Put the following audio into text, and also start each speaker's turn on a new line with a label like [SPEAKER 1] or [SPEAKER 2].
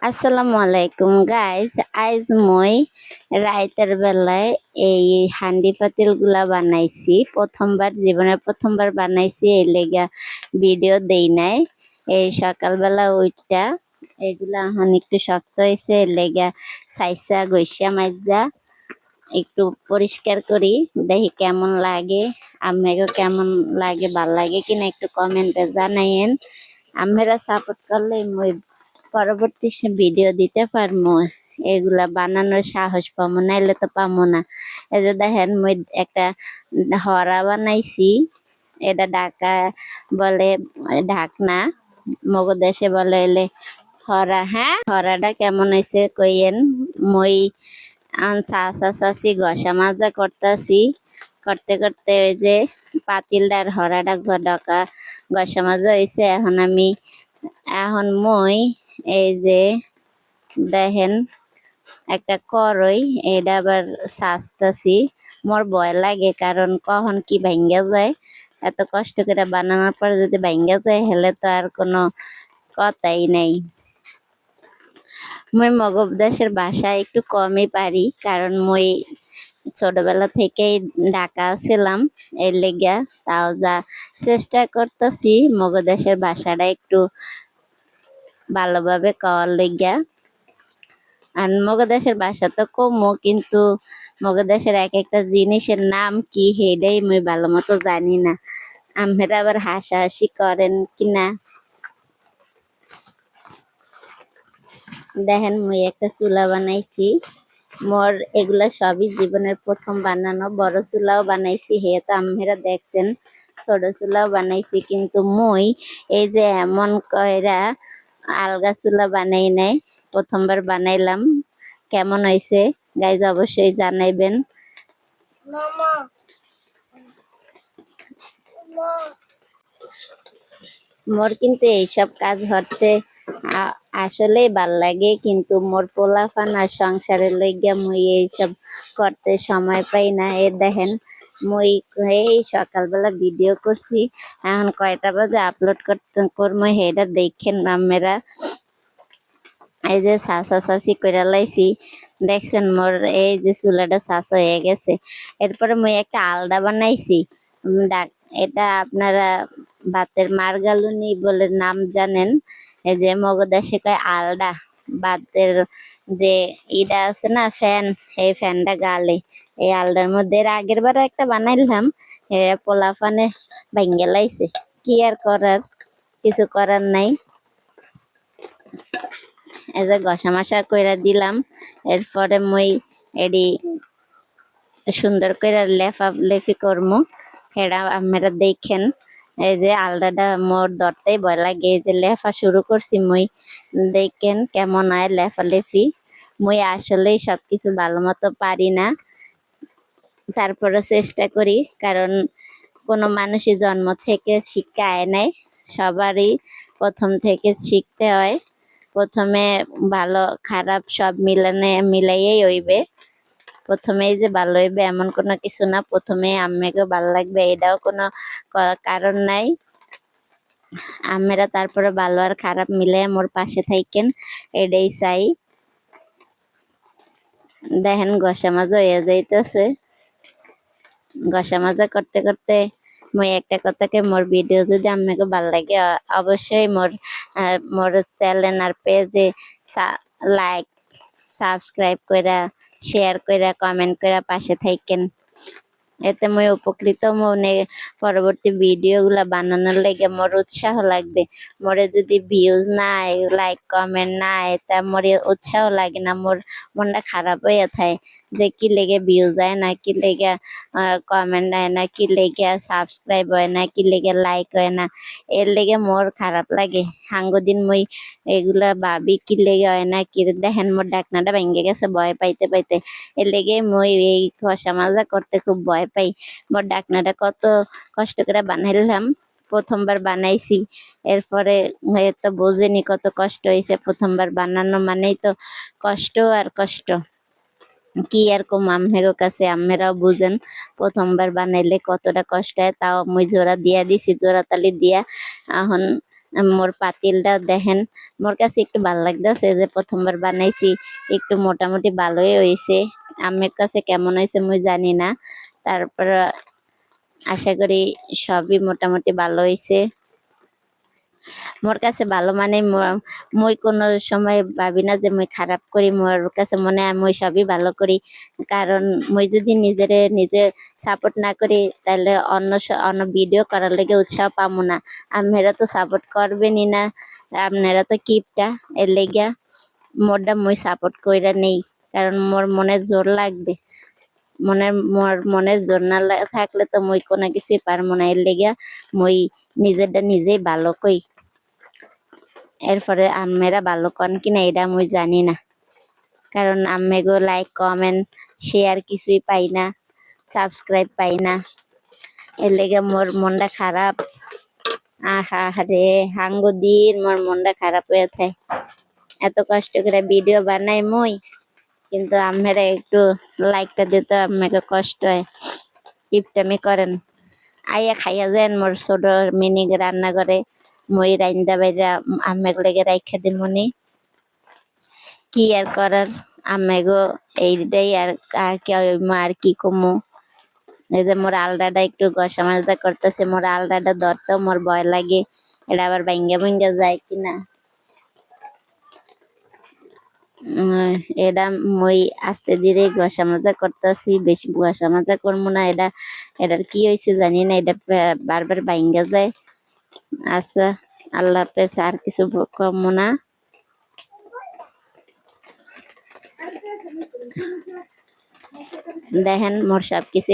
[SPEAKER 1] আসসালামু আলাইকুম গাইজ। আজ মই রাইতের বেলায় এই হান্ডি পাতিল গুলা বানাইছি। জীবনের প্রথমবার বানাইছি, এই লেগা ভিডিও দেই নাই। এই সকালবেলা ওইটা এগুলা এখন একটু শক্ত হয়েছে, এর লেগা সাইসা গৈসা মাজা একটু পরিষ্কার করি, দেখি কেমন লাগে। আপনাকে কেমন লাগে, ভাল লাগে কিনা একটু কমেন্টে জানাইয়েন। আপনারা সাপোর্ট করলে মই পরবর্তী ভিডিও দিতে পারবো। এগুলা বানানোর সাহস পাবো, নাইলে তো পাবো না। এই যে দেখেন মই একটা হরা বানাইছি, এটা ঢাকা বলে, ঢাকনা মগো দেশে বলে এলে হরা। হ্যাঁ, হরাটা কেমন হয়েছে কইয়েন। মই চাচা চাচি ঘষা মাজা করতেছি, করতে করতে ওই যে পাতিলটার হরাটা ডকা ঘষা মাজা হয়েছে। এখন মই এই যে দেখেন একটা করই, এটা আবার সাজতাছি। মোর ভয় লাগে, কারণ কখন কি ভাঙ্গা যায়। এত কষ্ট করে বানানোর পর যদি ভাঙ্গা যায়, হেলে তো আর কোনো কথাই নেই। মই মগব দেশের ভাষা একটু কমই পারি, কারণ মই ছোটবেলা থেকেই ঢাকা ছিলাম, এর লেগা। তাও যা চেষ্টা করতেছি মগো দেশের ভাষাটা একটু ভালোভাবে কওয়ার লেগা। আর মগো দেশের ভাষা তো কমো, কিন্তু মগো দেশের এক একটা জিনিসের নাম কি সেটাই মই ভালো মতো জানি না। আমরা আবার হাসাহাসি করেন কিনা। দেখেন মই একটা চুলা বানাইছি। মোর এগুলা সবই জীবনের প্রথম বানানো। বড় চুলাও বানাইছি, হে তো আমরা দেখছেন। ছোট চুলাও বানাইছি, কিন্তু মই এই যে এমন কয়রা আলগা চুলা বানাই নাই, প্রথমবার বানাইলাম। কেমন হয়েছে গাইজ অবশ্যই জানাইবেন। মোর কিন্তু এইসব কাজ হচ্ছে আসলেই ভাল লাগে, কিন্তু মোর পোলাপান আর সংসারের লইগা মুই এইসব করতে সময় পাই না। এ দেখেন মুই এই সকালবেলা ভিডিও করছি, এখন কয়টা বাজে আপলোড করবো সেটা দেখেন আপনারা। এই যে সাসা সাসি করে লাইছি, দেখছেন মোর এই যে চুলাটা সাসা হয়ে গেছে। এরপরে মুই একটা আলদা বানাইছি। এটা আপনারা ভাতের মারগালুনি বলে নাম জানেন। এই যে মগদেশে কয় আলডা। ভাতের যে ইটা আছে না, ফ্যান, এই ফ্যানটা গালে এই আলডার মধ্যে। এর আগের বার একটা বানাইলাম, পোলাফানে ভাঙ্গে লাইছে। কি আর করার, কিছু করার নাই। এই যে ঘষা মাসা কইরা দিলাম। এরপরে মই এডি সুন্দর করে লেফি করমু, হেডা আপনারা দেখেন। এই যে আলদাটা মোর ধরতেই ভয় লাগে। এই যে লেফা শুরু করছি মই, দেখেন কেমন হয় লেফালেফি। মই আসলেই সবকিছু ভালো মতো পারি না, তারপরে চেষ্টা করি, কারণ কোনো মানুষই জন্ম থেকে শিক্ষা আয় নাই। সবারই প্রথম থেকে শিখতে হয়। প্রথমে ভালো খারাপ সব মিলাইয়েই হইবে। প্রথমেই যে ভালো হইবে এমন কোনো কিছু না, প্রথমে আম্মাকেও ভালো লাগবে এটাও কোনো কারণ নাই। আমরা তারপরে ভালো আর খারাপ মিলে মোর পাশে থাকেন, এটাই চাই। দেখেন ঘষা মাজা হয়ে যাইতেছে। ঘষা মাজা করতে করতে মই একটা কথাকে, মোর ভিডিও যদি আপনাকে ভালো লাগে অবশ্যই মোর চ্যানেল আর পেজে লাইক সাবস্ক্রাইব কইরা, শেয়ার কইরা, কমেন্ট কইরা পাশে থাকেন। এতে মই উপকৃত মনে পরবর্তী ভিডিও গুলা বানানোর লেগে মোর উৎসাহ লাগবে। মোরে যদি ভিউজ না আয়, লাইক কমেন্ট না আয়, তা মোরে উৎসাহ লাগে না, মোর মনটা খারাপ হয়ে থাকে যে কি লেগে ভিউজ আয় না, কি লেগে কমেন্ট আয় না, কি লেগে সাবস্ক্রাইব হয় না, কি লেগে লাইক হয় না। এর লেগে মোর খারাপ লাগে। হাঙ্গদিন মই এগুলা ভাবি কি লেগে হয় না। কি দেখেন মোর ডাকনাটা ভেঙে গেছে ভয় পাইতে পাইতে। এর লেগে মই এই ঘষা মাজা করতে খুব ভয় পাই। মোর ডাকনাটা কত কষ্ট করে বানাইলাম, প্রথমবার বানাইছি। এরপরে তো বোঝেনি কত কষ্ট হয়েছে। প্রথমবার বানানো মানেই তো কষ্ট আর কষ্ট, কি আর কম আম্মেরও কাছে। আম্মেরাও বুঝেন প্রথমবার বানাইলে কতটা কষ্ট হয়। তাও মই জোড়া দিয়া দিছি, জোড়া তালি দিয়া। এখন মোর পাতিলটা দেখেন, মোর কাছে একটু ভালো লাগতেছে যে প্রথমবার বানাইছি, একটু মোটামুটি ভালোই হয়েছে। আম্মের কাছে কেমন হয়েছে মুই জানি না, তারপর আশা করি সবই মোটামুটি ভালো হয়েছে। মোর কাছে ভালো মানে মই কোনো সময় ভাবি না যে মই খারাপ করি, মোর কাছে মনে হয় মই সবই ভালো করি। কারণ মই যদি নিজে সাপোর্ট না করি তাহলে অন্য ভিডিও করার লেগে উৎসাহ পাবো না। আপনারা তো সাপোর্ট করবেনই না, আপনারা তো কিপটা, এর লেগা মোরটা মই সাপোর্ট কইরা নেই। কারণ মোর মনে জোর লাগবে, মনের জোর না থাকলে তো মই কোনো কিছুই পারবো না। এর লেগা মই নিজেরটা নিজেই ভালো কই। এরপরে আম্মেরা ভালো কন কিনা এটা মুই জানি না, কারণ আম্মেগো লাইক কমেন্ট শেয়ার কিছুই পাই না, সাবস্ক্রাইব পাই না। এর লেগে মোর মনটা খারাপ। আহা রে, হাঙ্গো দিন মোর মনটা খারাপ হয়ে থাকে। এত কষ্ট করে ভিডিও বানাই মুই, কিন্তু আম্মেরা একটু লাইকটা দিতে আম্মেকে কষ্ট হয়, টিপটামি করেন। আইয়া খাইয়া যান মোর ছোট মিনি রান্না করে, মই রাইন্দা বাইরা আম্মেক লেগে রাইখা দিমুনি। কি আর করার, আম্মেগো এইটাই আর কি কমু। এই যে মোর আলডাটা একটু গসা মাজা করতেছে, মোর আলডাটা ধরতেও মোর ভয় লাগে, এটা আবার ভাঙ্গা ভাঙ্গা যায় কিনা। এটা মই আস্তে ধীরে গসা মাজা করতেছি, বেশি গসা মাজা করবো না। এটার কি হয়েছে জানি না, এটা বারবার ভাঙ্গা যায়। আচ্ছা, আল্লাহ হাফেজ, আর কিছু কমবো না। দেখেন মোর সব কিছু